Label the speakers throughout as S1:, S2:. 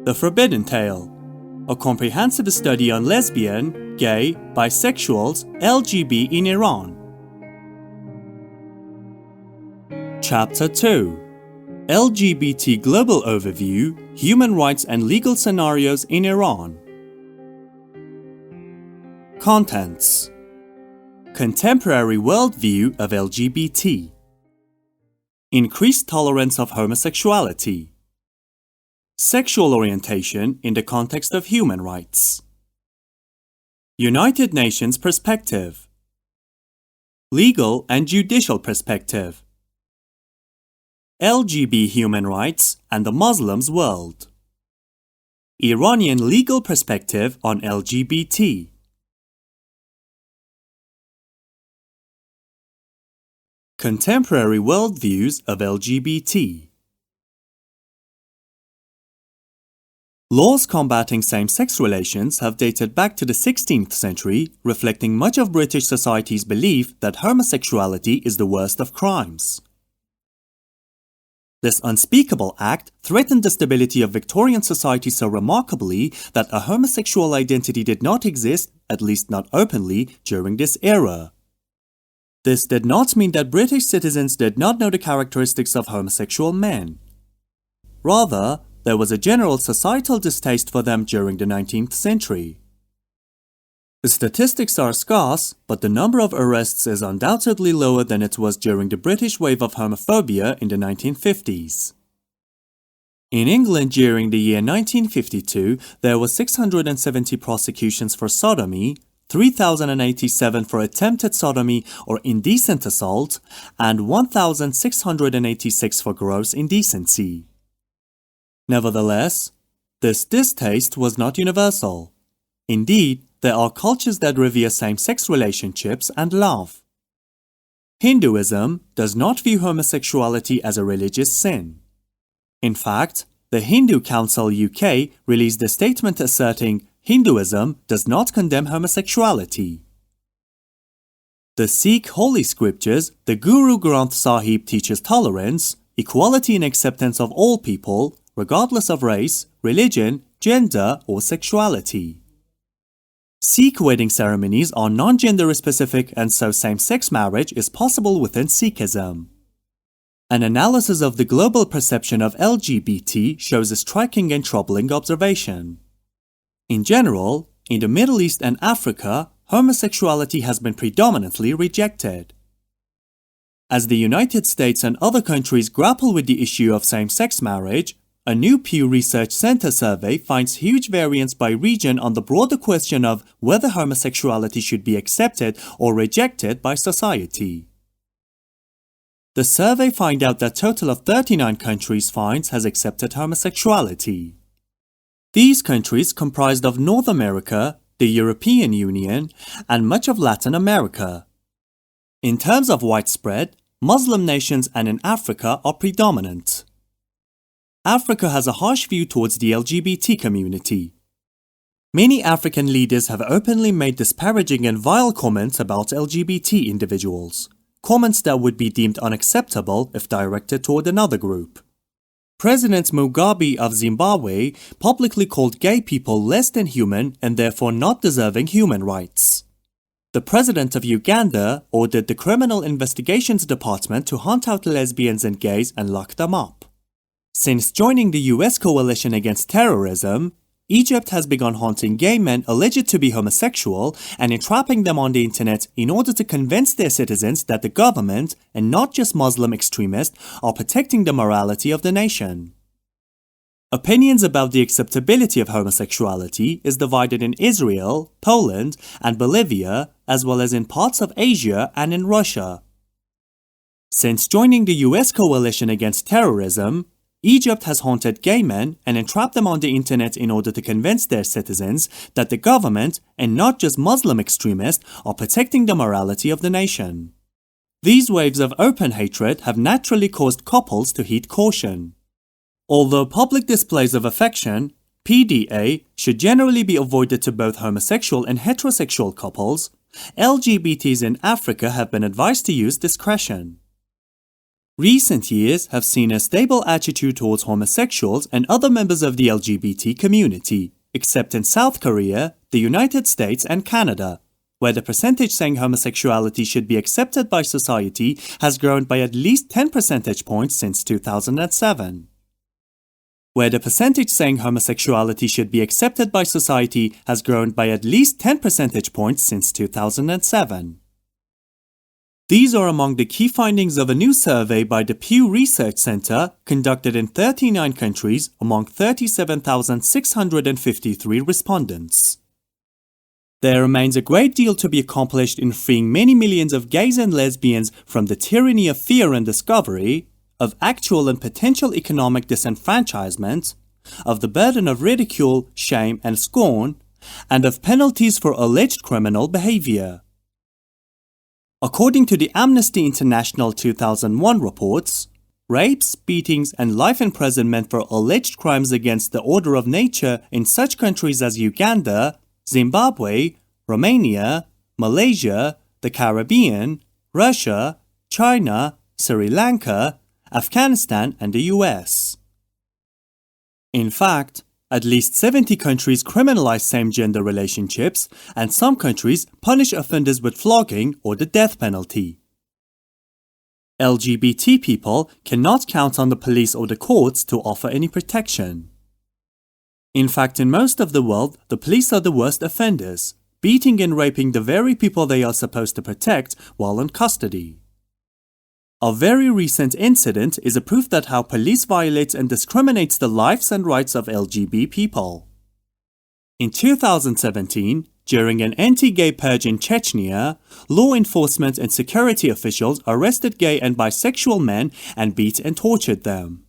S1: The Forbidden Tale, a comprehensive study on lesbian, gay, bisexuals, LGB in Iran. Chapter 2: LGBT Global Overview, Human Rights and Legal Scenarios in Iran. Contents: Contemporary worldview of LGBT. Increased tolerance of homosexuality. Sexual orientation in the context of human rights. United Nations perspective. Legal and judicial perspective. LGB human rights and the Muslims' world. Iranian legal perspective on LGBT. Contemporary worldviews of LGBT. Laws combating same-sex relations have dated back to the 16th century, reflecting much of British society's belief that homosexuality is the worst of crimes. This unspeakable act threatened the stability of Victorian society so remarkably that a homosexual identity did not exist, at least not openly, during this era. This did not mean that British citizens did not know the characteristics of homosexual men. Rather, there was a general societal distaste for them during the 19th century. The statistics are scarce, but the number of arrests is undoubtedly lower than it was during the British wave of homophobia in the 1950s. In England during the year 1952, there were 670 prosecutions for sodomy, 3,087 for attempted sodomy or indecent assault, and 1,686 for gross indecency. Nevertheless, this distaste was not universal. Indeed, there are cultures that revere same-sex relationships and love. Hinduism does not view homosexuality as a religious sin. In fact, the Hindu Council UK released a statement asserting Hinduism does not condemn homosexuality. The Sikh holy scriptures, the Guru Granth Sahib teaches tolerance, equality and acceptance of all people, regardless of race, religion, gender, or sexuality. Sikh wedding ceremonies are non-gender specific, and so same-sex marriage is possible within Sikhism. An analysis of the global perception of LGBT shows a striking and troubling observation. In general, in the Middle East and Africa, homosexuality has been predominantly rejected. As the United States and other countries grapple with the issue of same-sex marriage, a new Pew Research Center survey finds huge variance by region on the broader question of whether homosexuality should be accepted or rejected by society. The survey finds out that a total of 39 countries has accepted homosexuality. These countries comprised of North America, the European Union, and much of Latin America. In terms of widespread, Muslim nations and in Africa are predominant. Africa has a harsh view towards the LGBT community. Many African leaders have openly made disparaging and vile comments about LGBT individuals, comments that would be deemed unacceptable if directed toward another group. President Mugabe of Zimbabwe publicly called gay people less than human and therefore not deserving human rights. The president of Uganda ordered the Criminal Investigations Department to hunt out lesbians and gays and lock them up. Since joining the US coalition against terrorism, Egypt has begun hunting gay men alleged to be homosexual and entrapping them on the internet in order to convince their citizens that the government, and not just Muslim extremists, are protecting the morality of the nation. Opinions about the acceptability of homosexuality is divided in Israel, Poland, and Bolivia, as well as in parts of Asia and in Russia. Since joining the US coalition against terrorism, Egypt has haunted gay men and entrapped them on the internet in order to convince their citizens that the government, and not just Muslim extremists, are protecting the morality of the nation. These waves of open hatred have naturally caused couples to heed caution. Although public displays of affection, PDA, should generally be avoided to both homosexual and heterosexual couples, LGBTs in Africa have been advised to use discretion. Recent years have seen a stable attitude towards homosexuals and other members of the LGBT community, except in South Korea, the United States, and Canada, where the percentage saying homosexuality should be accepted by society has grown by at least 10 percentage points since 2007. Where the percentage saying homosexuality should be accepted by society has grown by at least 10 percentage points since 2007. These are among the key findings of a new survey by the Pew Research Center conducted in 39 countries among 37,653 respondents. There remains a great deal to be accomplished in freeing many millions of gays and lesbians from the tyranny of fear and discovery, of actual and potential economic disenfranchisement, of the burden of ridicule, shame, and scorn, and of penalties for alleged criminal behavior. According to the Amnesty International 2001 reports, rapes, beatings, and life imprisonment for alleged crimes against the order of nature in such countries as Uganda, Zimbabwe, Romania, Malaysia, the Caribbean, Russia, China, Sri Lanka, Afghanistan, and the US. In fact, at least 70 countries criminalize same-gender relationships, and some countries punish offenders with flogging or the death penalty. LGBT people cannot count on the police or the courts to offer any protection. In fact, in most of the world, the police are the worst offenders, beating and raping the very people they are supposed to protect while in custody. A very recent incident is a proof that how police violates and discriminates the lives and rights of LGB people. In 2017, during an anti-gay purge in Chechnya, law enforcement and security officials arrested gay and bisexual men and beat and tortured them.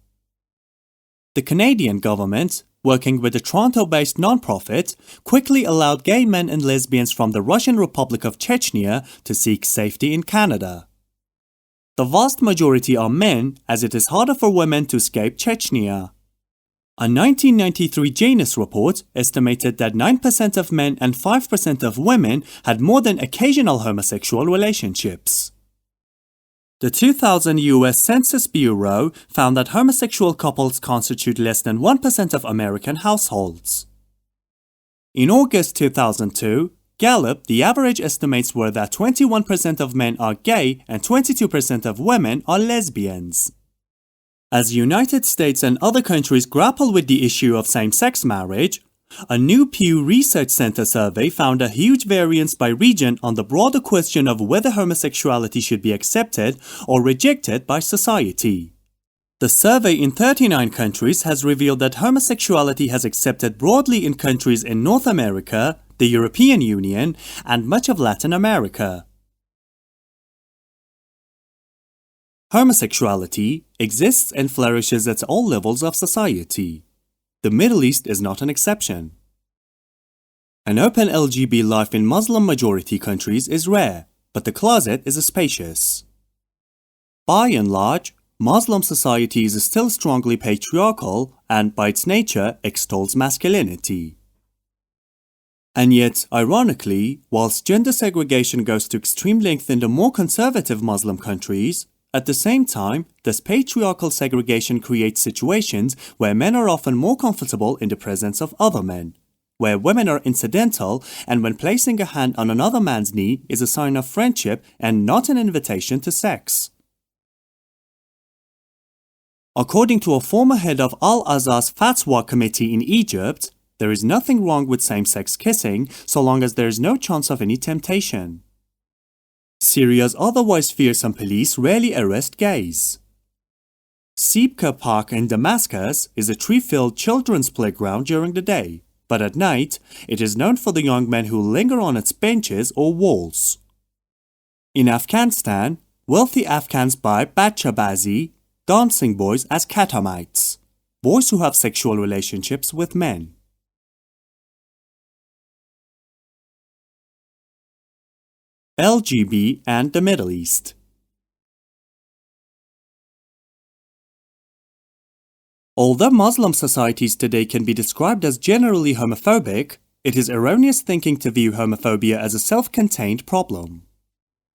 S1: The Canadian government, working with a Toronto-based non-profit, quickly allowed gay men and lesbians from the Russian Republic of Chechnya to seek safety in Canada. The vast majority are men, as it is harder for women to escape Chechnya. A 1993 Janus report estimated that 9% of men and 5% of women had more than occasional homosexual relationships. The 2000 US Census Bureau found that homosexual couples constitute less than 1% of American households. In August 2002, Gallup, the average estimates were that 21% of men are gay and 22% of women are lesbians. As United States and other countries grapple with the issue of same-sex marriage, a new Pew Research Center survey found a huge variance by region on the broader question of whether homosexuality should be accepted or rejected by society. The survey in 39 countries has revealed that homosexuality has accepted broadly in countries in North America, the European Union, and much of Latin America. Homosexuality exists and flourishes at all levels of society. The Middle East is not an exception. An open LGB life in Muslim-majority countries is rare, but the closet is spacious. By and large, Muslim society is still strongly patriarchal and, by its nature, extols masculinity. And yet, ironically, whilst gender segregation goes to extreme length in the more conservative Muslim countries, at the same time, this patriarchal segregation creates situations where men are often more comfortable in the presence of other men, where women are incidental, and when placing a hand on another man's knee is a sign of friendship and not an invitation to sex. According to a former head of Al-Azhar's Fatwa committee in Egypt, there is nothing wrong with same-sex kissing so long as there is no chance of any temptation. Syria's otherwise fearsome police rarely arrest gays. Sibka Park in Damascus is a tree-filled children's playground during the day, but at night, it is known for the young men who linger on its benches or walls. In Afghanistan, wealthy Afghans buy bachabazi, dancing boys as catamites, boys who have sexual relationships with men. LGB and the Middle East. Although Muslim societies today can be described as generally homophobic, it is erroneous thinking to view homophobia as a self-contained problem.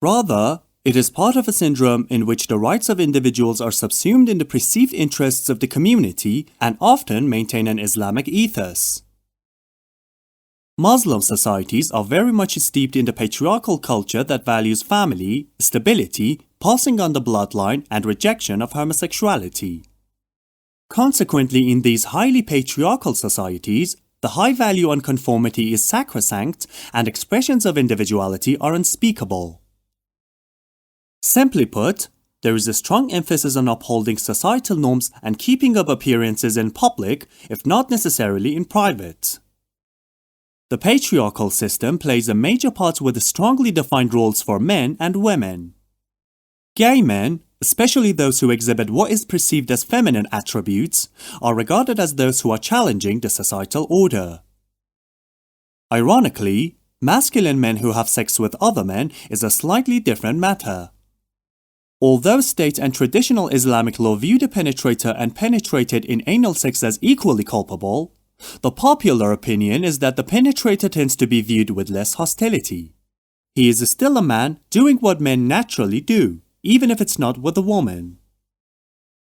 S1: Rather, It is part of a syndrome in which the rights of individuals are subsumed in the perceived interests of the community and often maintain an Islamic ethos. Muslim societies are very much steeped in the patriarchal culture that values family, stability, passing on the bloodline, and rejection of homosexuality. Consequently, in these highly patriarchal societies, the high value on conformity is sacrosanct and expressions of individuality are unspeakable. Simply put, there is a strong emphasis on upholding societal norms and keeping up appearances in public, if not necessarily in private. The patriarchal system plays a major part with strongly defined roles for men and women. Gay men, especially those who exhibit what is perceived as feminine attributes, are regarded as those who are challenging the societal order. Ironically, masculine men who have sex with other men is a slightly different matter. Although state and traditional Islamic law view the penetrator and penetrated in anal sex as equally culpable, the popular opinion is that the penetrator tends to be viewed with less hostility. He is still a man doing what men naturally do, even if it's not with a woman.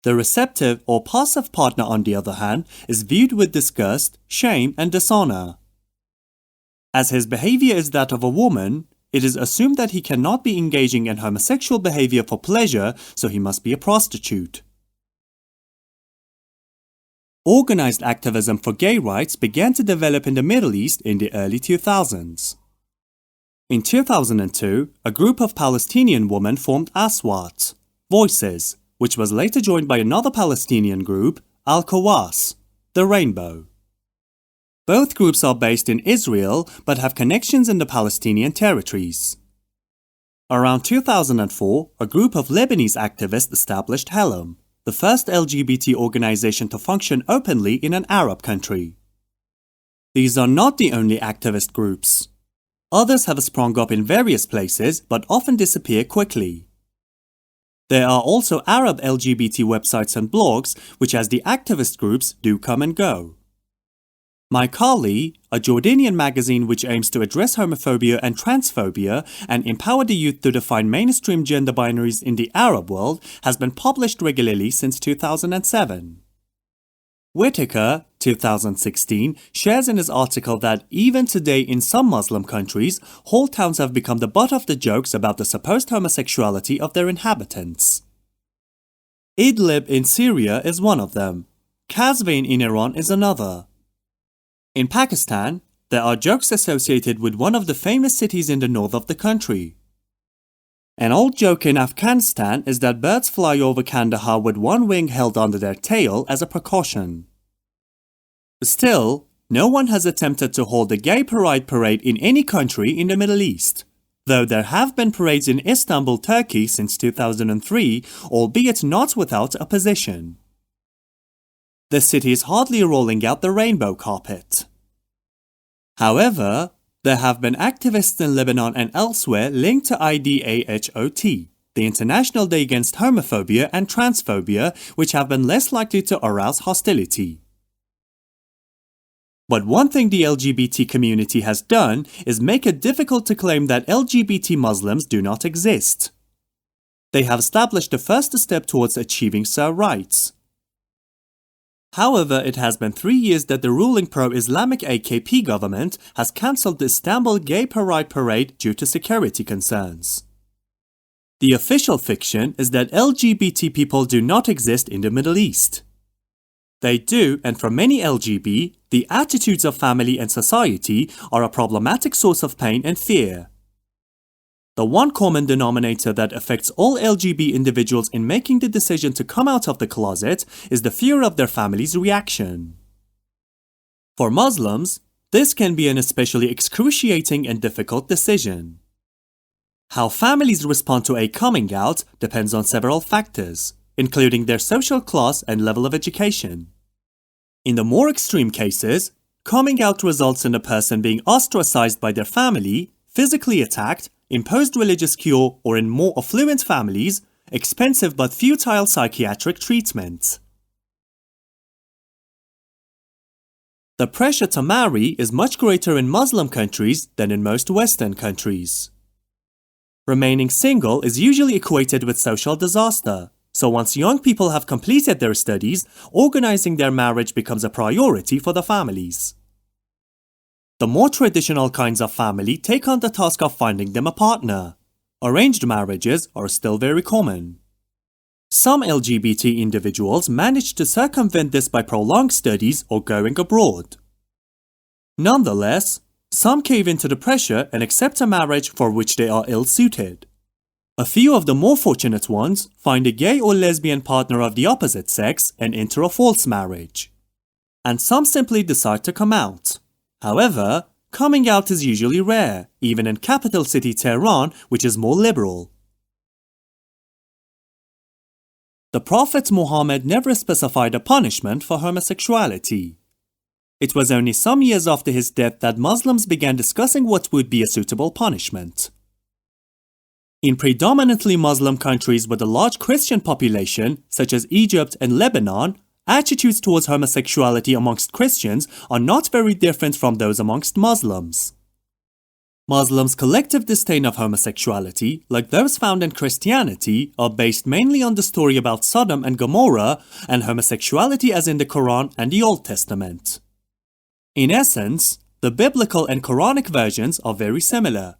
S1: The receptive or passive partner, on the other hand, is viewed with disgust, shame, and dishonor. As his behavior is that of a woman, it is assumed that he cannot be engaging in homosexual behavior for pleasure, so he must be a prostitute. Organized activism for gay rights began to develop in the Middle East in the early 2000s. In 2002, a group of Palestinian women formed Aswat, Voices, which was later joined by another Palestinian group, Al-Qawas, the Rainbow. Both groups are based in Israel but have connections in the Palestinian territories. Around 2004, a group of Lebanese activists established Helm, the first LGBT organization to function openly in an Arab country. These are not the only activist groups. Others have sprung up in various places but often disappear quickly. There are also Arab LGBT websites and blogs which, as the activist groups, do come and go. My Kali, a Jordanian magazine which aims to address homophobia and transphobia and empower the youth to define mainstream gender binaries in the Arab world, has been published regularly since 2007. Whitaker, 2016, shares in his article that even today in some Muslim countries, whole towns have become the butt of the jokes about the supposed homosexuality of their inhabitants. Idlib in Syria is one of them. Qazvin in Iran is another. In Pakistan, there are jokes associated with one of the famous cities in the north of the country. An old joke in Afghanistan is that birds fly over Kandahar with one wing held under their tail as a precaution. Still, no one has attempted to hold a gay pride parade in any country in the Middle East, though there have been parades in Istanbul, Turkey since 2003, albeit not without opposition. The city is hardly rolling out the rainbow carpet. However, there have been activists in Lebanon and elsewhere linked to IDAHOT, the International Day Against Homophobia and Transphobia, which have been less likely to arouse hostility. But one thing the LGBT community has done is make it difficult to claim that LGBT Muslims do not exist. They have established the first step towards achieving such rights. However, it has been 3 years that the ruling pro-Islamic AKP government has cancelled the Istanbul Gay Pride Parade due to security concerns. The official fiction is that LGBT people do not exist in the Middle East. They do, and for many LGB, the attitudes of family and society are a problematic source of pain and fear. The one common denominator that affects all LGB individuals in making the decision to come out of the closet is the fear of their family's reaction. For Muslims, this can be an especially excruciating and difficult decision. How families respond to a coming out depends on several factors, including their social class and level of education. In the more extreme cases, coming out results in a person being ostracized by their family, physically attacked, imposed religious cure, or in more affluent families, expensive but futile psychiatric treatment. The pressure to marry is much greater in Muslim countries than in most Western countries. Remaining single is usually equated with social disaster, so once young people have completed their studies, organizing their marriage becomes a priority for the families. The more traditional kinds of family take on the task of finding them a partner. Arranged marriages are still very common. Some LGBT individuals manage to circumvent this by prolonged studies or going abroad. Nonetheless, some cave into the pressure and accept a marriage for which they are ill-suited. A few of the more fortunate ones find a gay or lesbian partner of the opposite sex and enter a false marriage. And some simply decide to come out. However, coming out is usually rare, even in capital city Tehran, which is more liberal. The Prophet Muhammad never specified a punishment for homosexuality. It was only some years after his death that Muslims began discussing what would be a suitable punishment. In predominantly Muslim countries with a large Christian population, such as Egypt and Lebanon, attitudes towards homosexuality amongst Christians are not very different from those amongst Muslims. Muslims' collective disdain of homosexuality, like those found in Christianity, are based mainly on the story about Sodom and Gomorrah and homosexuality as in the Quran and the Old Testament. In essence, the biblical and Quranic versions are very similar.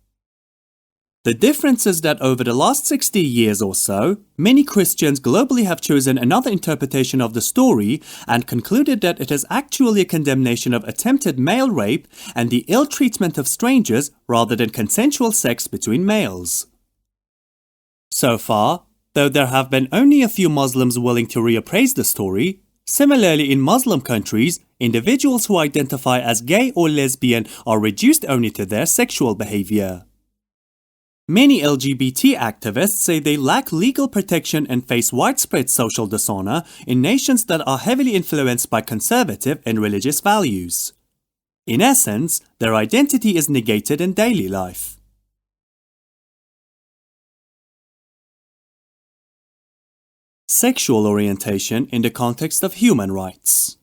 S1: The difference is that over the last 60 years or so, many Christians globally have chosen another interpretation of the story and concluded that it is actually a condemnation of attempted male rape and the ill treatment of strangers rather than consensual sex between males. So far, though there have been only a few Muslims willing to reappraise the story, similarly in Muslim countries, individuals who identify as gay or lesbian are reduced only to their sexual behavior. Many LGBT activists say they lack legal protection and face widespread social dishonor in nations that are heavily influenced by conservative and religious values. In essence, their identity is negated in daily life. Sexual orientation in the context of human rights.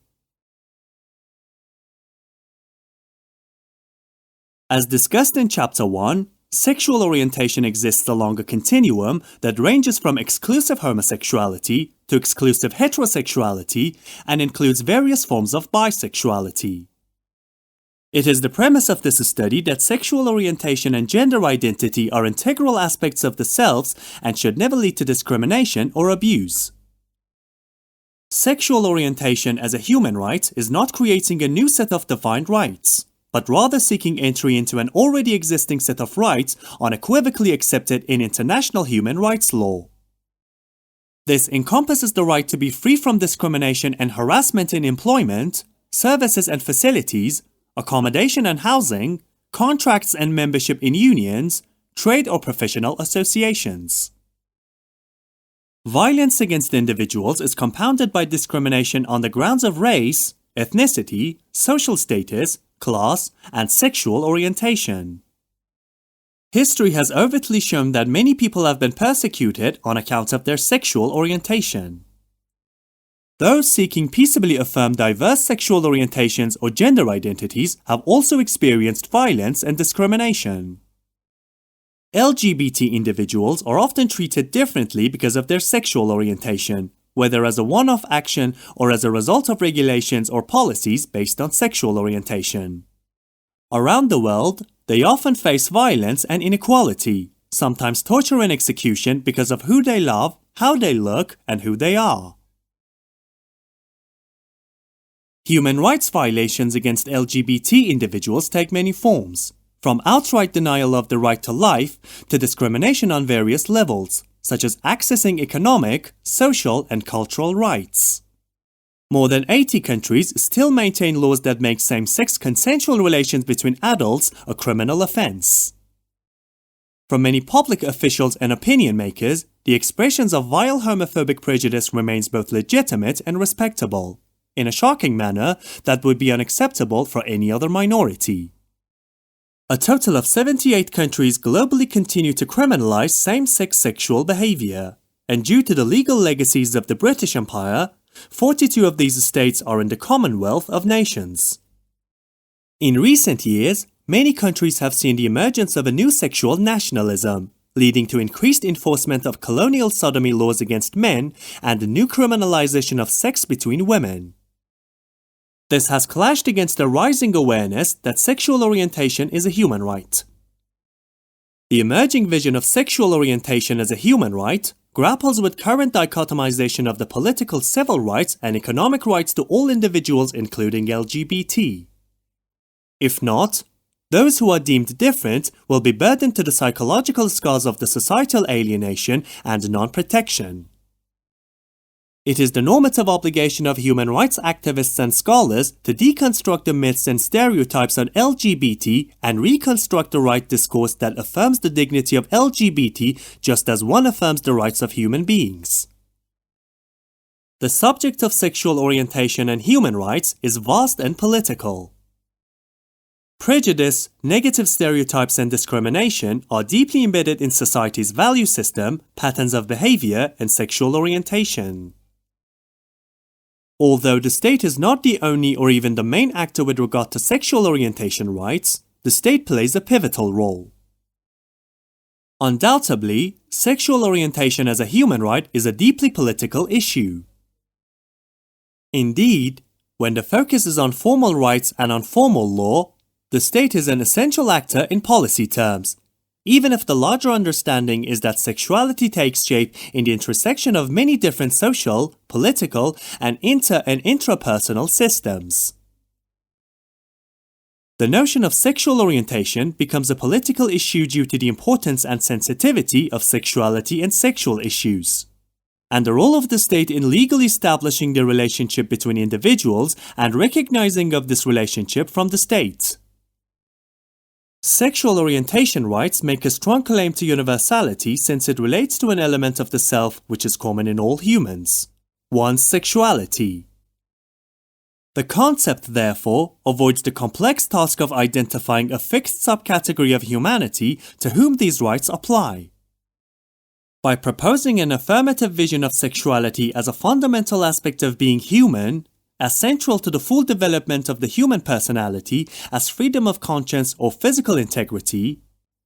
S1: As discussed in Chapter 1, sexual orientation exists along a continuum that ranges from exclusive homosexuality to exclusive heterosexuality and includes various forms of bisexuality. It is the premise of this study that sexual orientation and gender identity are integral aspects of the selves and should never lead to discrimination or abuse. Sexual orientation as a human right is not creating a new set of defined rights, but rather seeking entry into an already existing set of rights unequivocally accepted in international human rights law. This encompasses the right to be free from discrimination and harassment in employment, services and facilities, accommodation and housing, contracts and membership in unions, trade or professional associations. Violence against individuals is compounded by discrimination on the grounds of race, ethnicity, social status, class, and sexual orientation. History has overtly shown that many people have been persecuted on account of their sexual orientation. Those seeking peaceably affirm diverse sexual orientations or gender identities have also experienced violence and discrimination. LGBT individuals are often treated differently because of their sexual orientation, whether as a one-off action or as a result of regulations or policies based on sexual orientation. Around the world, they often face violence and inequality, sometimes torture and execution because of who they love, how they look, and who they are. Human rights violations against LGBT individuals take many forms, from outright denial of the right to life to discrimination on various levels, such as accessing economic, social, and cultural rights. More than 80 countries still maintain laws that make same-sex consensual relations between adults a criminal offense. From many public officials and opinion makers, the expressions of vile homophobic prejudice remains both legitimate and respectable, in a shocking manner that would be unacceptable for any other minority. A total of 78 countries globally continue to criminalize same-sex sexual behavior, and due to the legal legacies of the British Empire, 42 of these states are in the Commonwealth of Nations. In recent years, many countries have seen the emergence of a new sexual nationalism, leading to increased enforcement of colonial sodomy laws against men and the new criminalization of sex between women. This has clashed against a rising awareness that sexual orientation is a human right. The emerging vision of sexual orientation as a human right grapples with current dichotomization of the political civil rights and economic rights to all individuals, including LGBT. If not, those who are deemed different will be burdened to the psychological scars of the societal alienation and non-protection. It is the normative obligation of human rights activists and scholars to deconstruct the myths and stereotypes on LGBT and reconstruct the right discourse that affirms the dignity of LGBT just as one affirms the rights of human beings. The subject of sexual orientation and human rights is vast and political. Prejudice, negative stereotypes, and discrimination are deeply embedded in society's value system, patterns of behavior, and sexual orientation. Although the state is not the only or even the main actor with regard to sexual orientation rights, the state plays a pivotal role. Undoubtedly, sexual orientation as a human right is a deeply political issue. Indeed, when the focus is on formal rights and on formal law, the state is an essential actor in policy terms, even if the larger understanding is that sexuality takes shape in the intersection of many different social, political, and inter- and intrapersonal systems. The notion of sexual orientation becomes a political issue due to the importance and sensitivity of sexuality and sexual issues, and the role of the state in legally establishing the relationship between individuals and recognizing of this relationship from the state. Sexual orientation rights make a strong claim to universality since it relates to an element of the self which is common in all humans, one's sexuality. The concept, therefore, avoids the complex task of identifying a fixed subcategory of humanity to whom these rights apply. By proposing an affirmative vision of sexuality as a fundamental aspect of being human, as central to the full development of the human personality as freedom of conscience or physical integrity,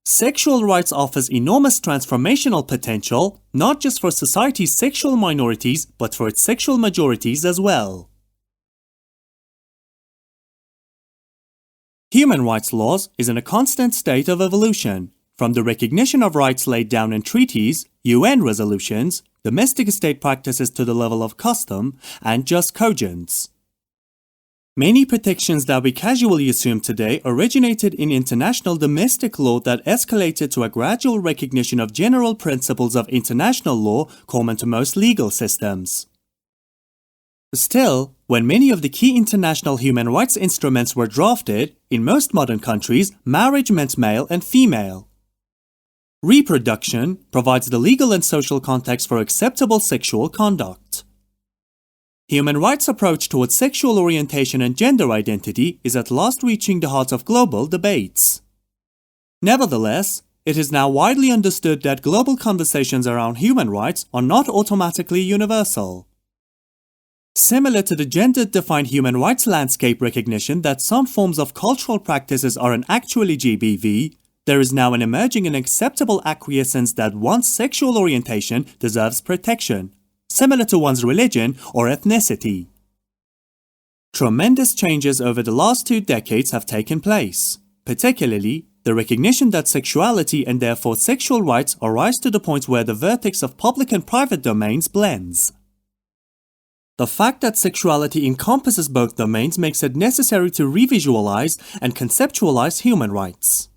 S1: sexual rights offers enormous transformational potential not just for society's sexual minorities but for its sexual majorities as well. Human rights laws is in a constant state of evolution, from the recognition of rights laid down in treaties, UN resolutions, domestic state practices to the level of custom, and just cogents. Many protections that we casually assume today originated in international domestic law that escalated to a gradual recognition of general principles of international law common to most legal systems. Still, when many of the key international human rights instruments were drafted, in most modern countries, marriage meant male and female. Reproduction provides the legal and social context for acceptable sexual conduct. Human rights' approach towards sexual orientation and gender identity is at last reaching the heart of global debates. Nevertheless, it is now widely understood that global conversations around human rights are not automatically universal. Similar to the gender-defined human rights landscape recognition that some forms of cultural practices are an actual LGBTQ, there is now an emerging and acceptable acquiescence that one's sexual orientation deserves protection, similar to one's religion or ethnicity. Tremendous changes over the last 2 decades have taken place, particularly the recognition that sexuality and therefore sexual rights arise to the point where the vertex of public and private domains blends. The fact that sexuality encompasses both domains makes it necessary to revisualize and conceptualize human rights.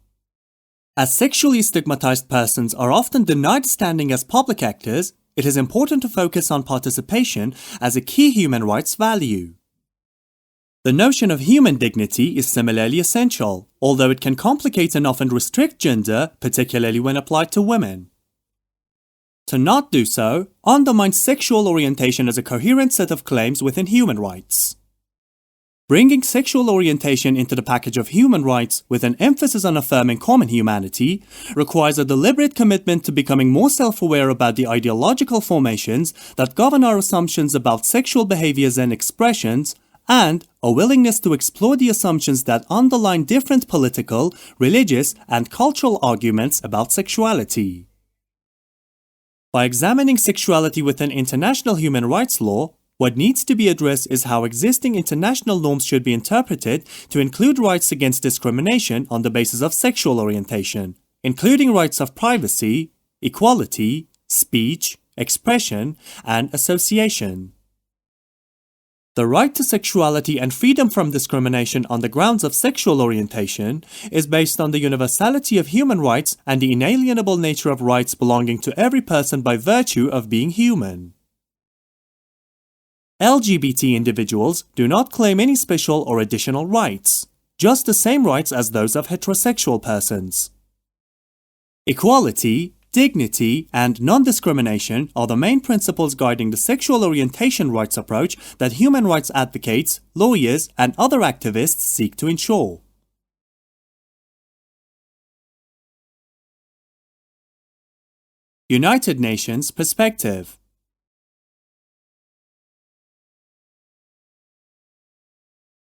S1: As sexually stigmatized persons are often denied standing as public actors, it is important to focus on participation as a key human rights value. The notion of human dignity is similarly essential, although it can complicate and often restrict gender, particularly when applied to women. To not do so undermines sexual orientation as a coherent set of claims within human rights. Bringing sexual orientation into the package of human rights with an emphasis on affirming common humanity requires a deliberate commitment to becoming more self-aware about the ideological formations that govern our assumptions about sexual behaviors and expressions, and a willingness to explore the assumptions that underline different political, religious, and cultural arguments about sexuality. By examining sexuality within international human rights law, what needs to be addressed is how existing international norms should be interpreted to include rights against discrimination on the basis of sexual orientation, including rights of privacy, equality, speech, expression, and association. The right to sexuality and freedom from discrimination on the grounds of sexual orientation is based on the universality of human rights and the inalienable nature of rights belonging to every person by virtue of being human. LGBT individuals do not claim any special or additional rights, just the same rights as those of heterosexual persons. Equality, dignity, and non-discrimination are the main principles guiding the sexual orientation rights approach that human rights advocates, lawyers, and other activists seek to ensure. United Nations perspective.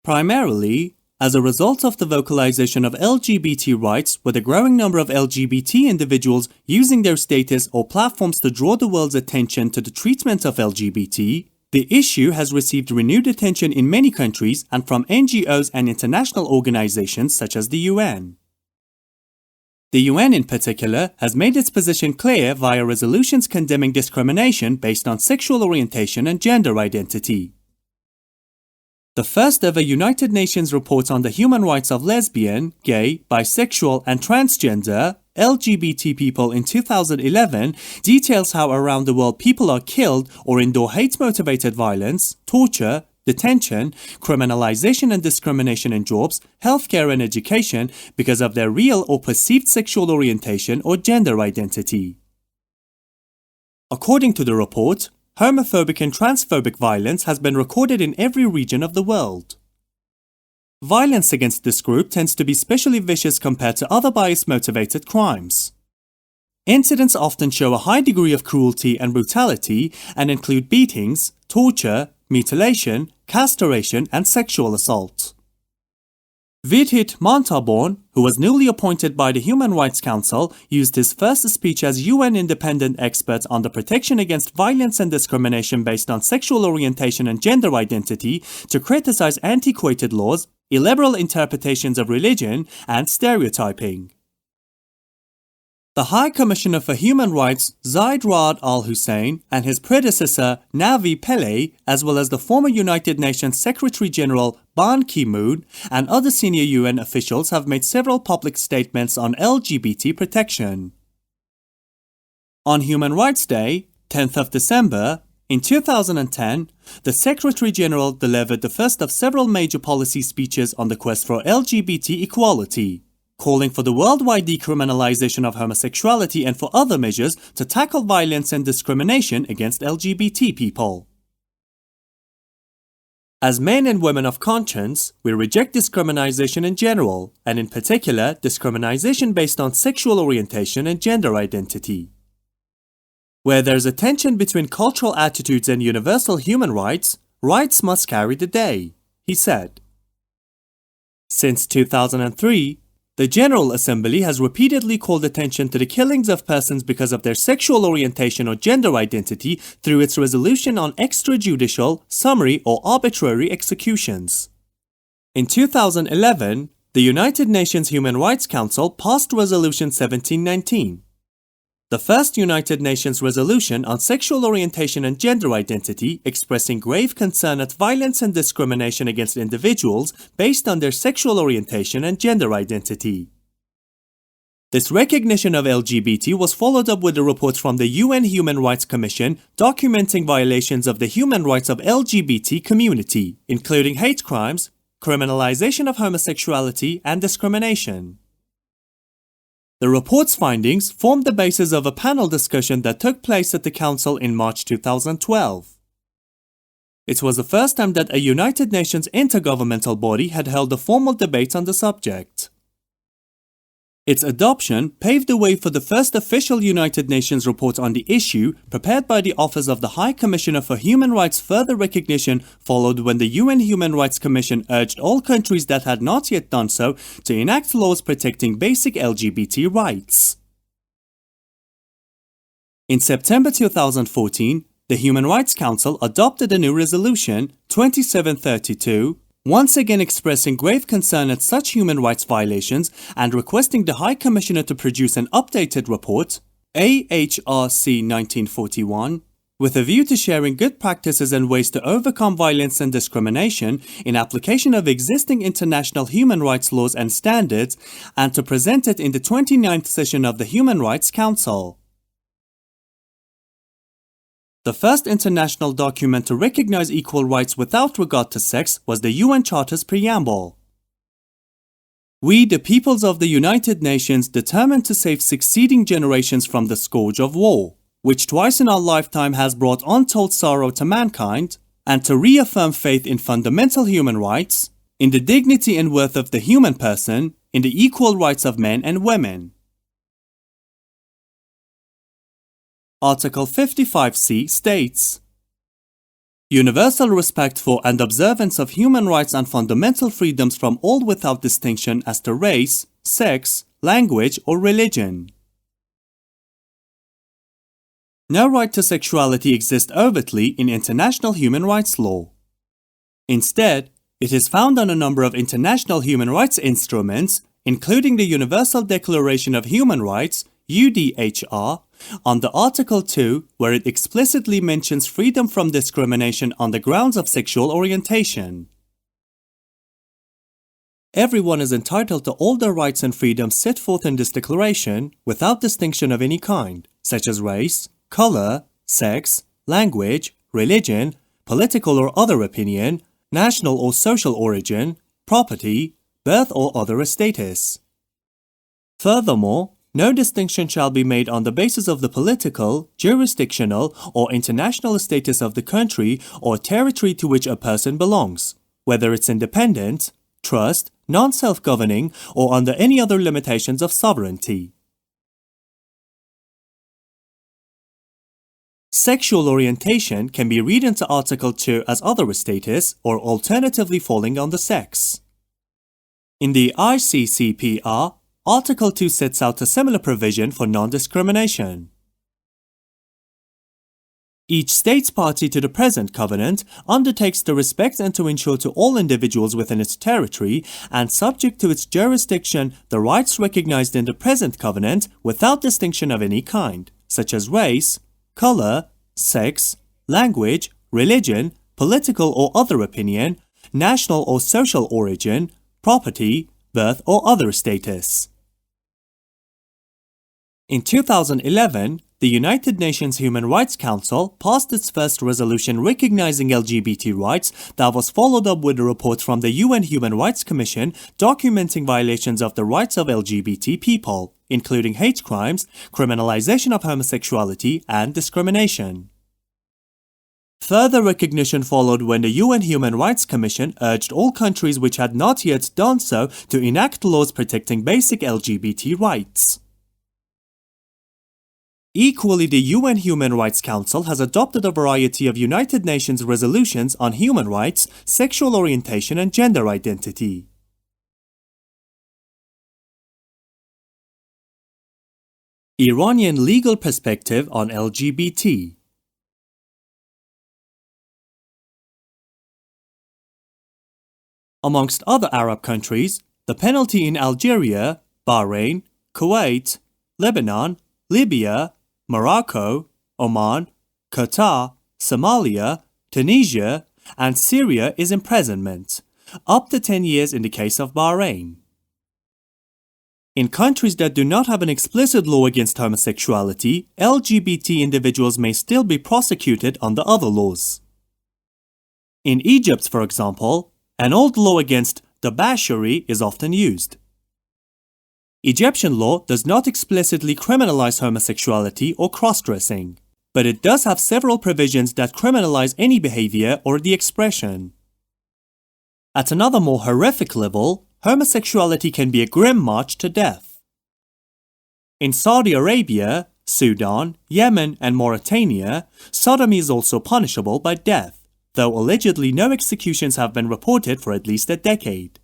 S1: Primarily, as a result of the vocalization of LGBT rights, with a growing number of LGBT individuals using their status or platforms to draw the world's attention to the treatment of LGBT, the issue has received renewed attention in many countries and from NGOs and international organizations such as the UN. The UN in particular has made its position clear via resolutions condemning discrimination based on sexual orientation and gender identity. The first ever United Nations report on the human rights of lesbian, gay, bisexual, and transgender LGBT people in 2011 details how around the world people are killed or endure hate-motivated violence, torture, detention, criminalization and discrimination in jobs, healthcare and education because of their real or perceived sexual orientation or gender identity. According to the report, homophobic and transphobic violence has been recorded in every region of the world. Violence against this group tends to be especially vicious compared to other bias-motivated crimes. Incidents often show a high degree of cruelty and brutality and include beatings, torture, mutilation, castration, and sexual assault. Vidhit Mantabhorn, who was newly appointed by the Human Rights Council, used his first speech as UN independent expert on the protection against violence and discrimination based on sexual orientation and gender identity to criticize antiquated laws, illiberal interpretations of religion, and stereotyping. The High Commissioner for Human Rights, Zaid Ra'ad Al Hussein, and his predecessor, Navi Pillay, as well as the former United Nations Secretary-General Ban Ki-moon and other senior UN officials have made several public statements on LGBT protection. On Human Rights Day, 10th of December, in 2010, the Secretary-General delivered the first of several major policy speeches on the quest for LGBT equality, calling for the worldwide decriminalization of homosexuality and for other measures to tackle violence and discrimination against LGBT people. As men and women of conscience, we reject discrimination in general, and in particular, discrimination based on sexual orientation and gender identity. Where there's a tension between cultural attitudes and universal human rights, rights must carry the day, he said. Since 2003, the General Assembly has repeatedly called attention to the killings of persons because of their sexual orientation or gender identity through its resolution on extrajudicial, summary, or arbitrary executions. In 2011, the United Nations Human Rights Council passed Resolution 1719, the first United Nations resolution on sexual orientation and gender identity expressing grave concern at violence and discrimination against individuals based on their sexual orientation and gender identity. This recognition of LGBT was followed up with a report from the UN Human Rights Commission documenting violations of the human rights of LGBT community, including hate crimes, criminalization of homosexuality, and discrimination. The report's findings formed the basis of a panel discussion that took place at the Council in March 2012. It was the first time that a United Nations intergovernmental body had held a formal debate on the subject. Its adoption paved the way for the first official United Nations report on the issue, prepared by the Office of the High Commissioner for Human Rights. Further recognition followed when the UN Human Rights Commission urged all countries that had not yet done so to enact laws protecting basic LGBT rights. In September 2014, the Human Rights Council adopted a new resolution, 2732, once again expressing grave concern at such human rights violations and requesting the High Commissioner to produce an updated report, AHRC 1941, with a view to sharing good practices and ways to overcome violence and discrimination in application of existing international human rights laws and standards, and to present it in the 29th session of the Human Rights Council. The first international document to recognize equal rights without regard to sex was the UN Charter's preamble. We, the peoples of the United Nations, determined to save succeeding generations from the scourge of war, which twice in our lifetime has brought untold sorrow to mankind, and to reaffirm faith in fundamental human rights, in the dignity and worth of the human person, in the equal rights of men and women. Article 55C states, universal respect for and observance of human rights and fundamental freedoms from all without distinction as to race, sex, language, or religion. No right to sexuality exists overtly in international human rights law. Instead, it is found on a number of international human rights instruments, including the Universal Declaration of Human Rights, UDHR, under Article 2, where it explicitly mentions freedom from discrimination on the grounds of sexual orientation. Everyone is entitled to all the rights and freedoms set forth in this declaration without distinction of any kind, such as race, color, sex, language, religion, political or other opinion, national or social origin, property, birth or other status. Furthermore, no distinction shall be made on the basis of the political, jurisdictional, or international status of the country or territory to which a person belongs, whether it's independent, trust, non-self-governing, or under any other limitations of sovereignty. Sexual orientation can be read into Article 2 as other status or alternatively falling on the sex. In the ICCPR, Article 2 sets out a similar provision for non-discrimination. Each state's party to the present covenant undertakes to respect and to ensure to all individuals within its territory and subject to its jurisdiction the rights recognized in the present covenant without distinction of any kind, such as race, color, sex, language, religion, political or other opinion, national or social origin, property, birth or other status. In 2011, the United Nations Human Rights Council passed its first resolution recognizing LGBT rights that was followed up with a report from the UN Human Rights Commission documenting violations of the rights of LGBT people, including hate crimes, criminalization of homosexuality, and discrimination. Further recognition followed when the UN Human Rights Commission urged all countries which had not yet done so to enact laws protecting basic LGBT rights. Equally, the UN Human Rights Council has adopted a variety of United Nations resolutions on human rights, sexual orientation, and gender identity. Iranian legal perspective on LGBT. Amongst other Arab countries, the penalty in Algeria, Bahrain, Kuwait, Lebanon, Libya, Morocco, Oman, Qatar, Somalia, Tunisia, and Syria is imprisonment, up to 10 years in the case of Bahrain. In countries that do not have an explicit law against homosexuality, LGBT individuals may still be prosecuted under other laws. In Egypt, for example, an old law against debauchery is often used. Egyptian law does not explicitly criminalize homosexuality or cross-dressing, but it does have several provisions that criminalize any behavior or the expression. At another more horrific level, homosexuality can be a grim march to death. In Saudi Arabia, Sudan, Yemen, and Mauritania, sodomy is also punishable by death, though allegedly no executions have been reported for at least a decade.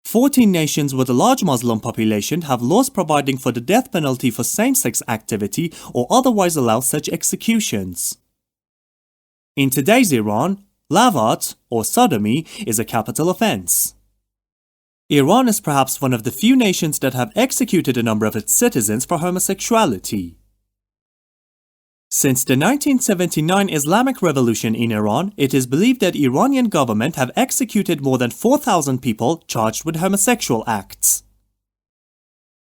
S1: 14 nations with a large Muslim population have laws providing for the death penalty for same-sex activity or otherwise allow such executions. In today's Iran, lavat, or sodomy, is a capital offense. Iran is perhaps one of the few nations that have executed a number of its citizens for homosexuality. Since the 1979 Islamic Revolution in Iran, it is believed that the Iranian government have executed more than 4,000 people charged with homosexual acts.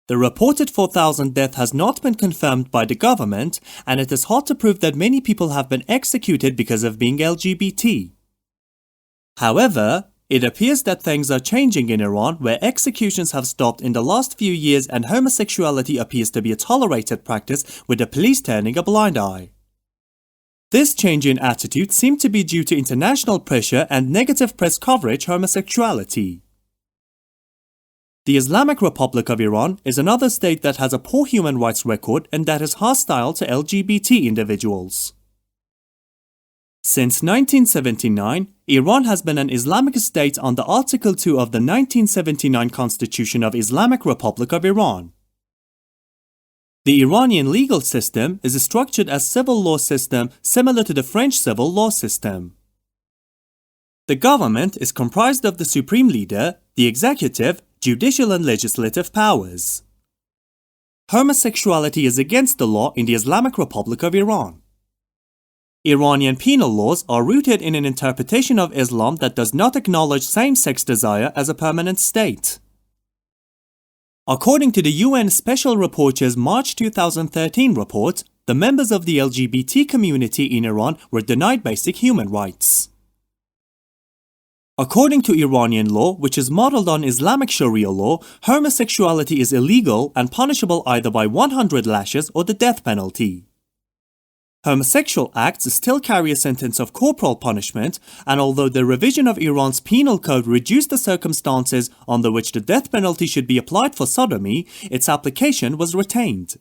S1: The reported 4,000 death has not been confirmed by the government, and it is hard to prove that many people have been executed because of being LGBT. However, it appears that things are changing in Iran, where executions have stopped in the last few years and homosexuality appears to be a tolerated practice, with the police turning a blind eye. This change in attitude seemed to be due to international pressure and negative press coverage of homosexuality. The Islamic Republic of Iran is another state that has a poor human rights record and that is hostile to LGBT individuals. Since 1979, Iran has been an Islamic state under Article 2 of the 1979 Constitution of Islamic Republic of Iran. The Iranian legal system is structured as civil law system similar to the French civil law system. The government is comprised of the supreme leader, the executive, judicial and legislative powers. Homosexuality is against the law in the Islamic Republic of Iran. Iranian penal laws are rooted in an interpretation of Islam that does not acknowledge same-sex desire as a permanent state. According to the UN Special Rapporteur's March 2013 report, the members of the LGBT community in Iran were denied basic human rights. According to Iranian law, which is modeled on Islamic Sharia law, homosexuality is illegal and punishable either by 100 lashes or the death penalty. Homosexual acts still carry a sentence of corporal punishment, and although the revision of Iran's penal code reduced the circumstances under which the death penalty should be applied for sodomy, its application was retained.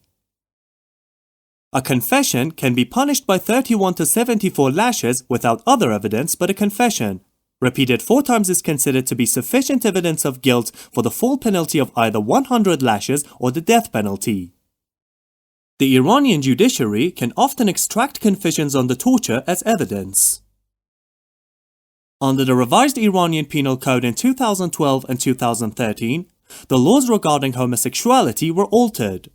S1: A confession can be punished by 31 to 74 lashes without other evidence but a confession. Repeated 4 times is considered to be sufficient evidence of guilt for the full penalty of either 100 lashes or the death penalty. The Iranian judiciary can often extract confessions on the torture as evidence. Under the revised Iranian Penal Code in 2012 and 2013, the laws regarding homosexuality were altered.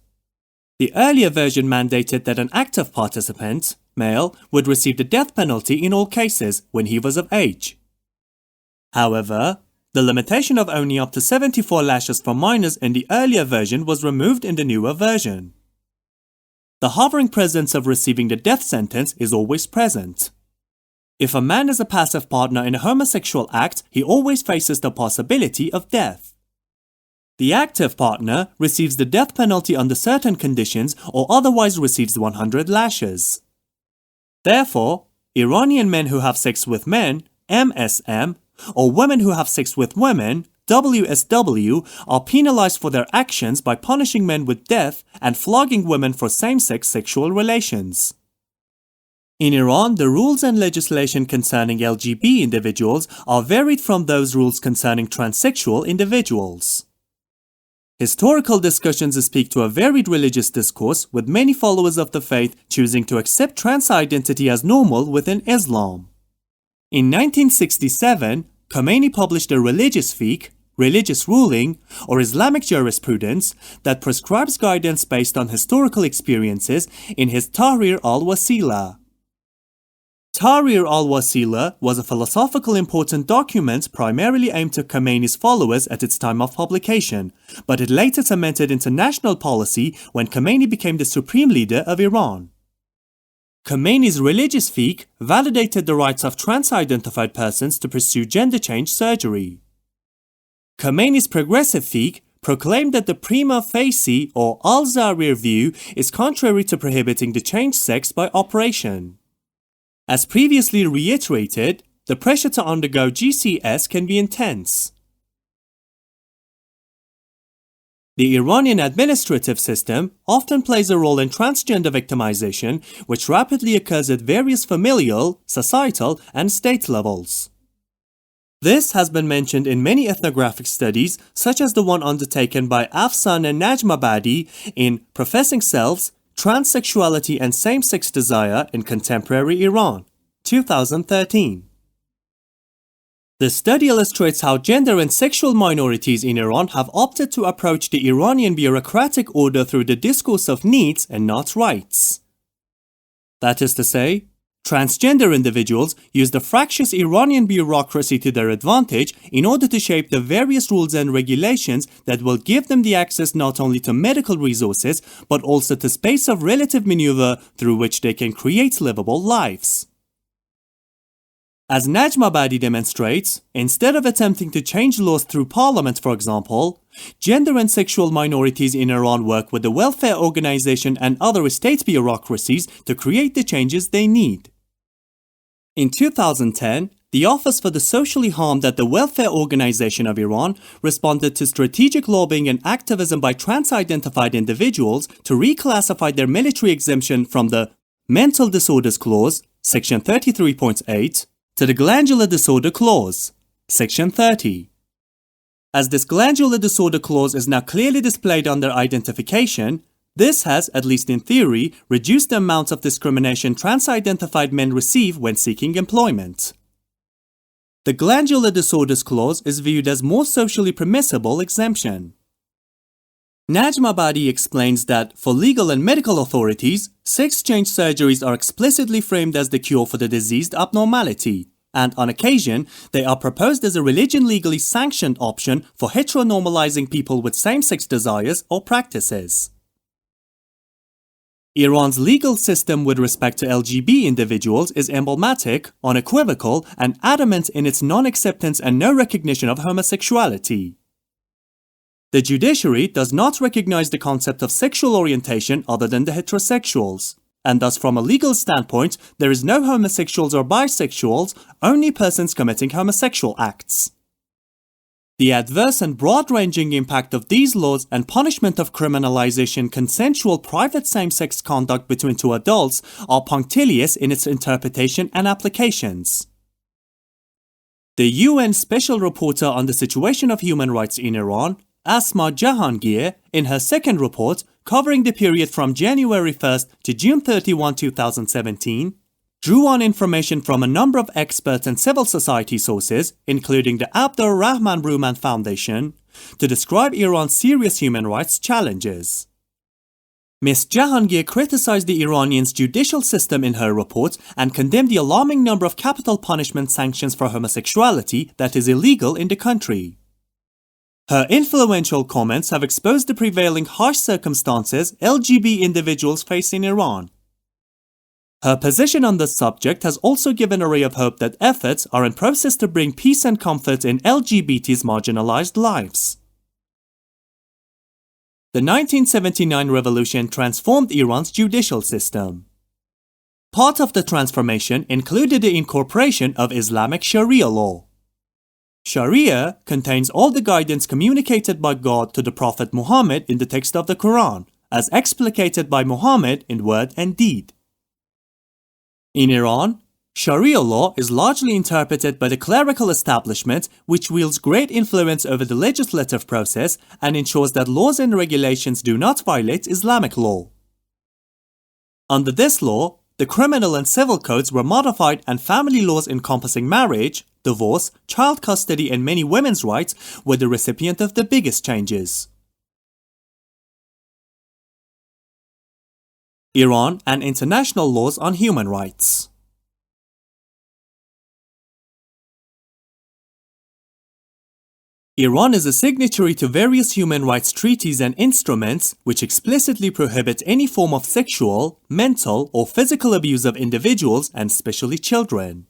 S1: The earlier version mandated that an active participant, male, would receive the death penalty in all cases when he was of age. However, the limitation of only up to 74 lashes for minors in the earlier version was removed in the newer version. The hovering presence of receiving the death sentence is always present. If a man is a passive partner in a homosexual act, he always faces the possibility of death. The active partner receives the death penalty under certain conditions or otherwise receives 100 lashes. Therefore, Iranian men who have sex with men, MSM, or women who have sex with women, WSW, are penalized for their actions by punishing men with death and flogging women for same-sex sexual relations. In Iran, the rules and legislation concerning LGB individuals are varied from those rules concerning transsexual individuals. Historical discussions speak to a varied religious discourse, with many followers of the faith choosing to accept trans identity as normal within Islam. In 1967, Khomeini published a religious fiqh, religious ruling, or Islamic jurisprudence that prescribes guidance based on historical experiences in his Tahrir al-Wasila. Tahrir al-Wasila was a philosophical important document primarily aimed to Khomeini's followers at its time of publication, but it later cemented international policy when Khomeini became the supreme leader of Iran. Khomeini's religious fiqh validated the rights of trans-identified persons to pursue gender change surgery. Khomeini's progressive fiqh proclaimed that the prima facie or al-Zahir view is contrary to prohibiting the changed sex by operation. As previously reiterated, the pressure to undergo GCS can be intense. The Iranian administrative system often plays a role in transgender victimization, which rapidly occurs at various familial, societal, and state levels. This has been mentioned in many ethnographic studies, such as the one undertaken by Afsan and Najmabadi in Professing Selves, Transsexuality and Same-Sex Desire in Contemporary Iran, 2013. The study illustrates how gender and sexual minorities in Iran have opted to approach the Iranian bureaucratic order through the discourse of needs and not rights. That is to say, transgender individuals use the fractious Iranian bureaucracy to their advantage in order to shape the various rules and regulations that will give them the access not only to medical resources, but also to space of relative maneuver through which they can create livable lives. As Najmabadi demonstrates, instead of attempting to change laws through parliament, for example, gender and sexual minorities in Iran work with the welfare organization and other state bureaucracies to create the changes they need. In 2010, the Office for the Socially Harmed at the Welfare Organization of Iran responded to strategic lobbying and activism by trans-identified individuals to reclassify their military exemption from the Mental Disorders Clause, Section 33.8, to the Glandular Disorder Clause, Section 30. As this Glandular Disorder Clause is now clearly displayed on their identification, this has, at least in theory, reduced the amount of discrimination trans-identified men receive when seeking employment. The Glandular Disorders Clause is viewed as more socially permissible exemption. Najmabadi explains that, for legal and medical authorities, sex change surgeries are explicitly framed as the cure for the diseased abnormality, and on occasion, they are proposed as a religion-legally sanctioned option for heteronormalizing people with same-sex desires or practices. Iran's legal system with respect to LGB individuals is emblematic, unequivocal, and adamant in its non-acceptance and no recognition of homosexuality. The judiciary does not recognize the concept of sexual orientation other than the heterosexuals, and thus from a legal standpoint, there is no homosexuals or bisexuals, only persons committing homosexual acts. The adverse and broad-ranging impact of these laws and punishment of criminalization consensual private same-sex conduct between two adults are punctilious in its interpretation and applications. The UN Special Rapporteur on the Situation of Human Rights in Iran, Asma Jahangir, in her second report covering the period from January 1st to June 31, 2017, drew on information from a number of expert and civil society sources, including the Abdur Rahman Ruman Foundation, to describe Iran's serious human rights challenges. Ms. Jahangir criticized the Iranian's judicial system in her report and condemned the alarming number of capital punishment sanctions for homosexuality that is illegal in the country. Her influential comments have exposed the prevailing harsh circumstances LGB individuals face in Iran. Her position on this subject has also given a ray of hope that efforts are in process to bring peace and comfort in LGBT's marginalized lives. The 1979 revolution transformed Iran's judicial system. Part of the transformation included the incorporation of Islamic Sharia law. Sharia contains all the guidance communicated by God to the Prophet Muhammad in the text of the Quran, as explicated by Muhammad in word and deed. In Iran, Sharia law is largely interpreted by the clerical establishment, which wields great influence over the legislative process and ensures that laws and regulations do not violate Islamic law. Under this law, the criminal and civil codes were modified and family laws encompassing marriage, divorce, child custody, and many women's rights were the recipient of the biggest changes. Iran and international laws on human rights. Iran is a signatory to various human rights treaties and instruments which explicitly prohibit any form of sexual, mental, or physical abuse of individuals and especially children.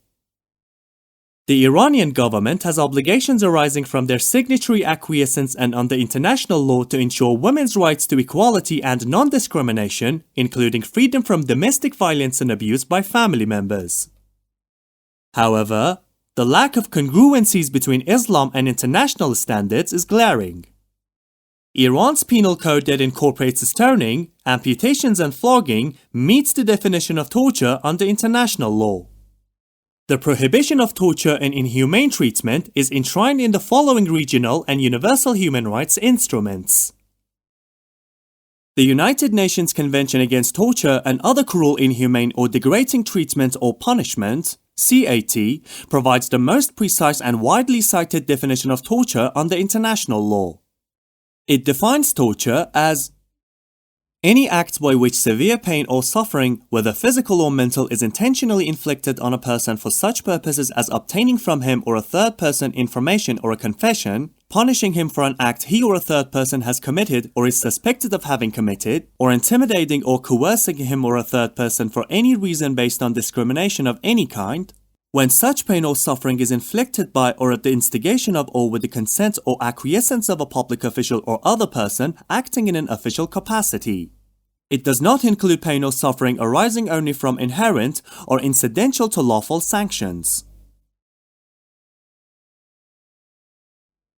S1: The Iranian government has obligations arising from their signatory acquiescence and under international law to ensure women's rights to equality and non-discrimination, including freedom from domestic violence and abuse by family members. However, the lack of congruencies between Islam and international standards is glaring. Iran's penal code that incorporates stoning, amputations and flogging meets the definition of torture under international law. The prohibition of torture and inhumane treatment is enshrined in the following regional and universal human rights instruments. The United Nations Convention Against Torture and Other Cruel, Inhumane or Degrading Treatment or Punishment, CAT, provides the most precise and widely cited definition of torture under international law. It defines torture as any act by which severe pain or suffering, whether physical or mental, is intentionally inflicted on a person for such purposes as obtaining from him or a third person information or a confession, punishing him for an act he or a third person has committed or is suspected of having committed, or intimidating or coercing him or a third person for any reason based on discrimination of any kind, when such pain or suffering is inflicted by or at the instigation of or with the consent or acquiescence of a public official or other person acting in an official capacity. It does not include pain or suffering arising only from inherent or incidental to lawful sanctions.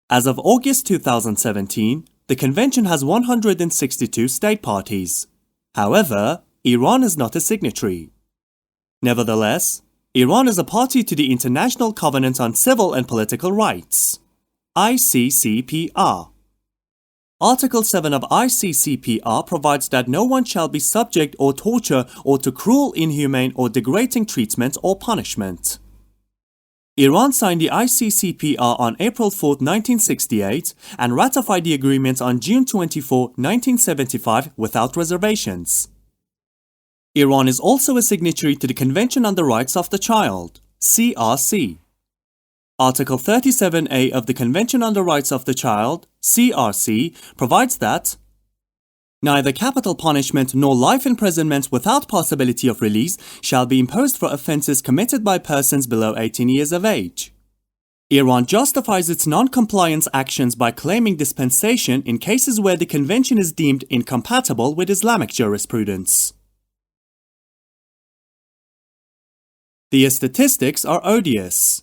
S1: As of August 2017, the convention has 162 state parties. However, Iran is not a signatory. Nevertheless, Iran is a party to the International Covenant on Civil and Political Rights, ICCPR. Article 7 of ICCPR provides that no one shall be subject or torture or to cruel, inhumane or degrading treatment or punishment. Iran signed the ICCPR on April 4, 1968 and ratified the agreement on June 24, 1975 without reservations. Iran is also a signatory to the Convention on the Rights of the Child, CRC. Article 37A of the Convention on the Rights of the Child, CRC, provides that neither capital punishment nor life imprisonment without possibility of release shall be imposed for offences committed by persons below 18 years of age. Iran justifies its non-compliance actions by claiming dispensation in cases where the convention is deemed incompatible with Islamic jurisprudence. The statistics are odious.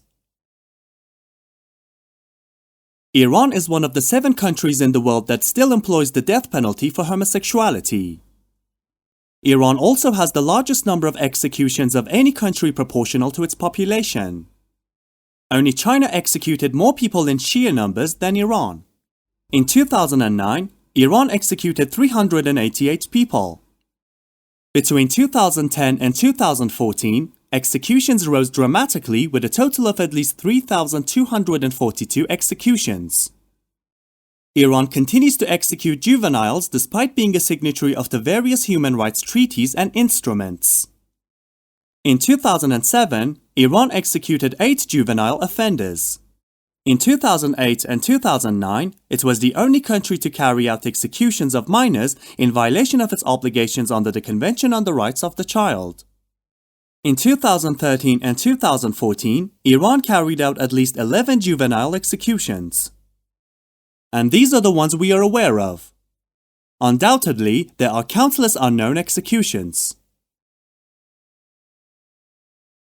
S1: Iran is one of the 7 countries in the world that still employs the death penalty for homosexuality. Iran also has the largest number of executions of any country proportional to its population. Only China executed more people in sheer numbers than Iran. In 2009, Iran executed 388 people. Between 2010 and 2014, executions rose dramatically with a total of at least 3,242 executions. Iran continues to execute juveniles despite being a signatory of the various human rights treaties and instruments. In 2007, Iran executed 8 juvenile offenders. In 2008 and 2009, it was the only country to carry out executions of minors in violation of its obligations under the Convention on the Rights of the Child. In 2013 and 2014, Iran carried out at least 11 juvenile executions. And these are the ones we are aware of. Undoubtedly, there are countless unknown executions.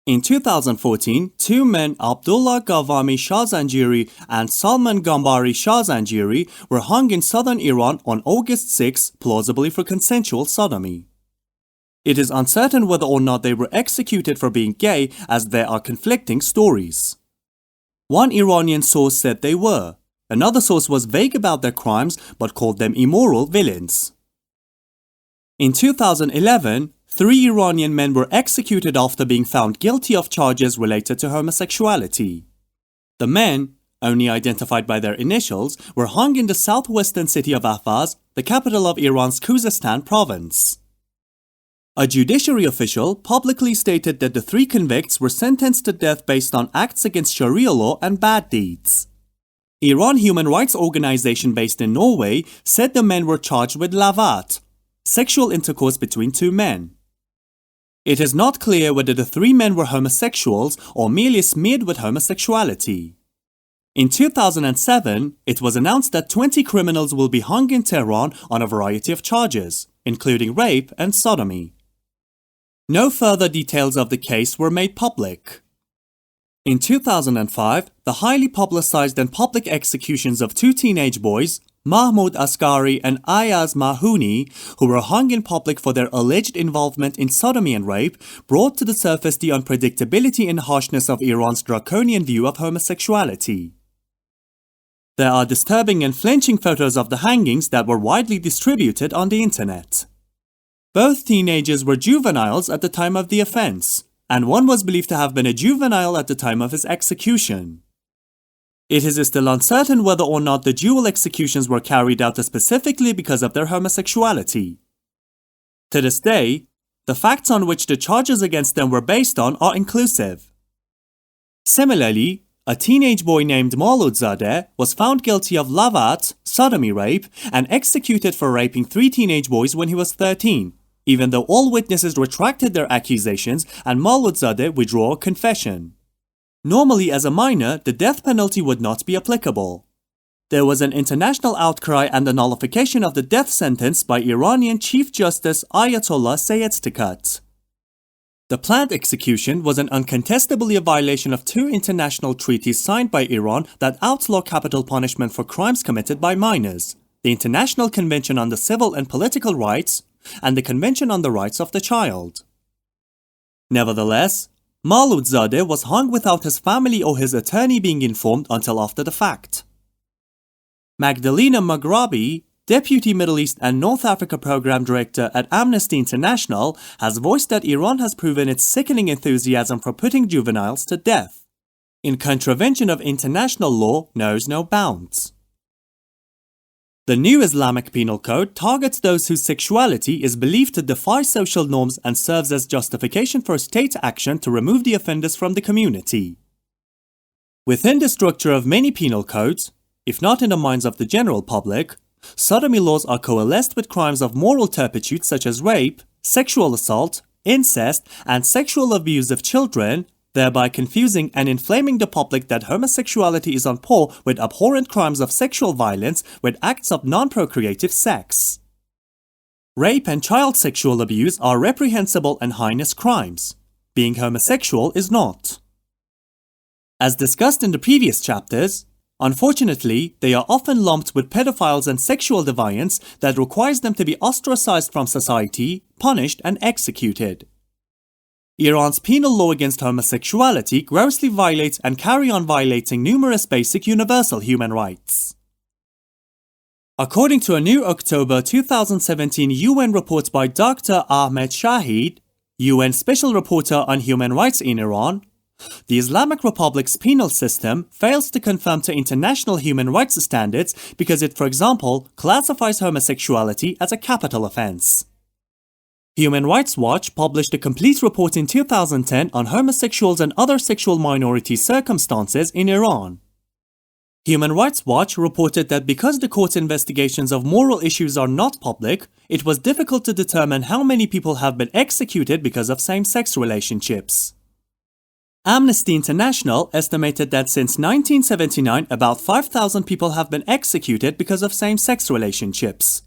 S1: In 2014, 2 men, Abdullah Ghavami Shahzanjiri and Salman Gambari Shahzanjiri, were hung in southern Iran on August 6, plausibly for consensual sodomy. It is uncertain whether or not they were executed for being gay, as there are conflicting stories. One Iranian source said they were. Another source was vague about their crimes but called them immoral villains. In 2011, 3 Iranian men were executed after being found guilty of charges related to homosexuality. The men, only identified by their initials, were hung in the southwestern city of Ahvaz, the capital of Iran's Khuzestan province. A judiciary official publicly stated that the 3 convicts were sentenced to death based on acts against Sharia law and bad deeds. Iran Human Rights Organization based in Norway said the men were charged with lavat, sexual intercourse between 2 men. It is not clear whether the 3 men were homosexuals or merely smeared with homosexuality. In 2007, it was announced that 20 criminals will be hung in Tehran on a variety of charges, including rape and sodomy. No further details of the case were made public. In 2005, the highly publicized and public executions of 2 teenage boys, Mahmoud Askari and Ayaz Mahmouni, who were hung in public for their alleged involvement in sodomy and rape, brought to the surface the unpredictability and harshness of Iran's draconian view of homosexuality. There are disturbing and flinching photos of the hangings that were widely distributed on the internet. Both teenagers were juveniles at the time of the offense, and one was believed to have been a juvenile at the time of his execution. It is still uncertain whether or not the dual executions were carried out specifically because of their homosexuality. To this day, the facts on which the charges against them were based on are inclusive. Similarly, a teenage boy named Mauloudzadeh was found guilty of lavat, sodomy rape, and executed for raping 3 teenage boys when he was 13, even though all witnesses retracted their accusations and Mauloudzadeh withdrew a confession. Normally, as a minor, the death penalty would not be applicable. There was an international outcry and the nullification of the death sentence by Iranian Chief Justice Ayatollah Sayedstkat. The planned execution was an uncontestably a violation of 2 international treaties signed by Iran that outlaw capital punishment for crimes committed by minors, the International Convention on the Civil and Political Rights, and the Convention on the Rights of the Child. Nevertheless, Mauloudzadeh was hung without his family or his attorney being informed until after the fact. Magdalena Maghrabi, Deputy Middle East and North Africa Program Director at Amnesty International, has voiced that Iran has proven its sickening enthusiasm for putting juveniles to death, in contravention of international law knows no bounds. The new Islamic Penal Code targets those whose sexuality is believed to defy social norms and serves as justification for state action to remove the offenders from the community. Within the structure of many penal codes, if not in the minds of the general public, sodomy laws are coalesced with crimes of moral turpitude such as rape, sexual assault, incest, and sexual abuse of children, thereby confusing and inflaming the public that homosexuality is on par with abhorrent crimes of sexual violence with acts of non-procreative sex. Rape and child sexual abuse are reprehensible and heinous crimes. Being homosexual is not. As discussed in the previous chapters, unfortunately, they are often lumped with pedophiles and sexual deviants that requires them to be ostracized from society, punished, and executed. Iran's penal law against homosexuality grossly violates and carry on violating numerous basic universal human rights. According to a new October 2017 UN report by Dr. Ahmed Shahid, UN Special Rapporteur on Human Rights in Iran, the Islamic Republic's penal system fails to conform to international human rights standards because it, for example, classifies homosexuality as a capital offense. Human Rights Watch published a complete report in 2010 on homosexuals and other sexual minority circumstances in Iran. Human Rights Watch reported that because the court's investigations of moral issues are not public, it was difficult to determine how many people have been executed because of same-sex relationships. Amnesty International estimated that since 1979, about 5,000 people have been executed because of same-sex relationships.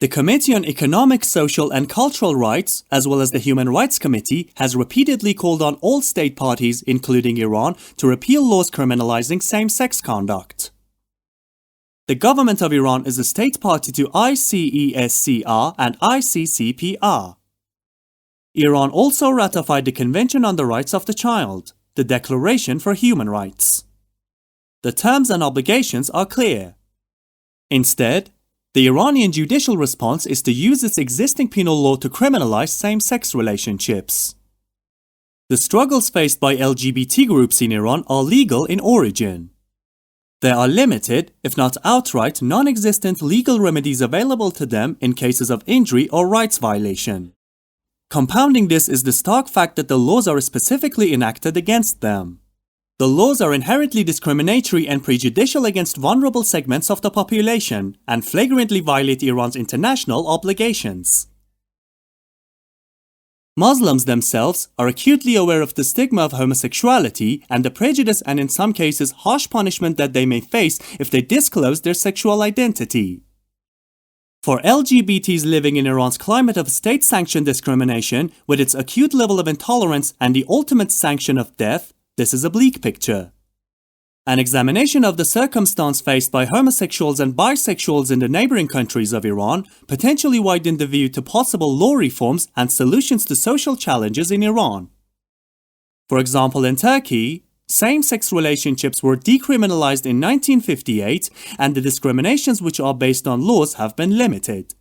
S1: The Committee on Economic, Social and Cultural Rights, as well as the Human Rights Committee, has repeatedly called on all state parties, including Iran, to repeal laws criminalizing same-sex conduct. The government of Iran is a state party to ICESCR and ICCPR. Iran also ratified the Convention on the Rights of the Child, the Declaration for Human Rights. The terms and obligations are clear. Instead, the Iranian judicial response is to use its existing penal law to criminalize same-sex relationships. The struggles faced by LGBT groups in Iran are legal in origin. There are limited, if not outright, non-existent legal remedies available to them in cases of injury or rights violation. Compounding this is the stark fact that the laws are specifically enacted against them. The laws are inherently discriminatory and prejudicial against vulnerable segments of the population and flagrantly violate Iran's international obligations. Muslims themselves are acutely aware of the stigma of homosexuality and the prejudice and in some cases harsh punishment that they may face if they disclose their sexual identity. For LGBTs living in Iran's climate of state-sanctioned discrimination, with its acute level of intolerance and the ultimate sanction of death, this is a bleak picture. An examination of the circumstance faced by homosexuals and bisexuals in the neighboring countries of Iran potentially widened the view to possible law reforms and solutions to social challenges in Iran. For example, in Turkey, same-sex relationships were decriminalized in 1958, and the discriminations which are based on laws have been limited.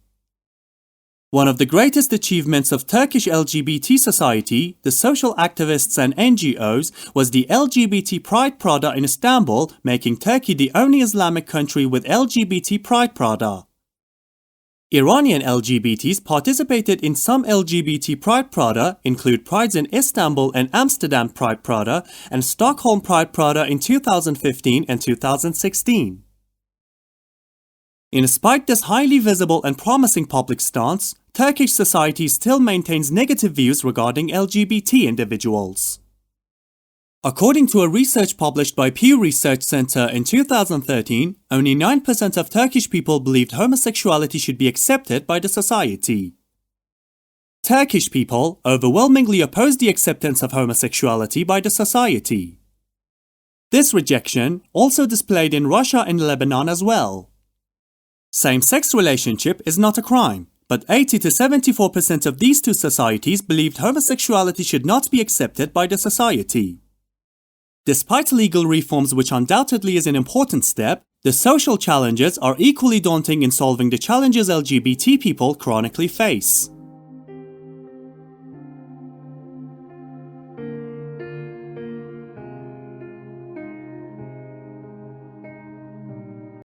S1: One of the greatest achievements of Turkish LGBT society, the social activists and NGOs, was the LGBT Pride Prada in Istanbul, making Turkey the only Islamic country with LGBT Pride Prada. Iranian LGBTs participated in some LGBT Pride Prada, include prides in Istanbul and Amsterdam Pride Prada, and Stockholm Pride Prada in 2015 and 2016. In spite this highly visible and promising public stance, Turkish society still maintains negative views regarding LGBT individuals. According to a research published by Pew Research Center in 2013, only 9% of Turkish people believed homosexuality should be accepted by the society. Turkish people overwhelmingly oppose the acceptance of homosexuality by the society. This rejection also displayed in Russia and Lebanon as well. Same-sex relationship is not a crime, but 80 to 74% of these two societies believed homosexuality should not be accepted by the society. Despite legal reforms, which undoubtedly is an important step, the social challenges are equally daunting in solving the challenges LGBT people chronically face.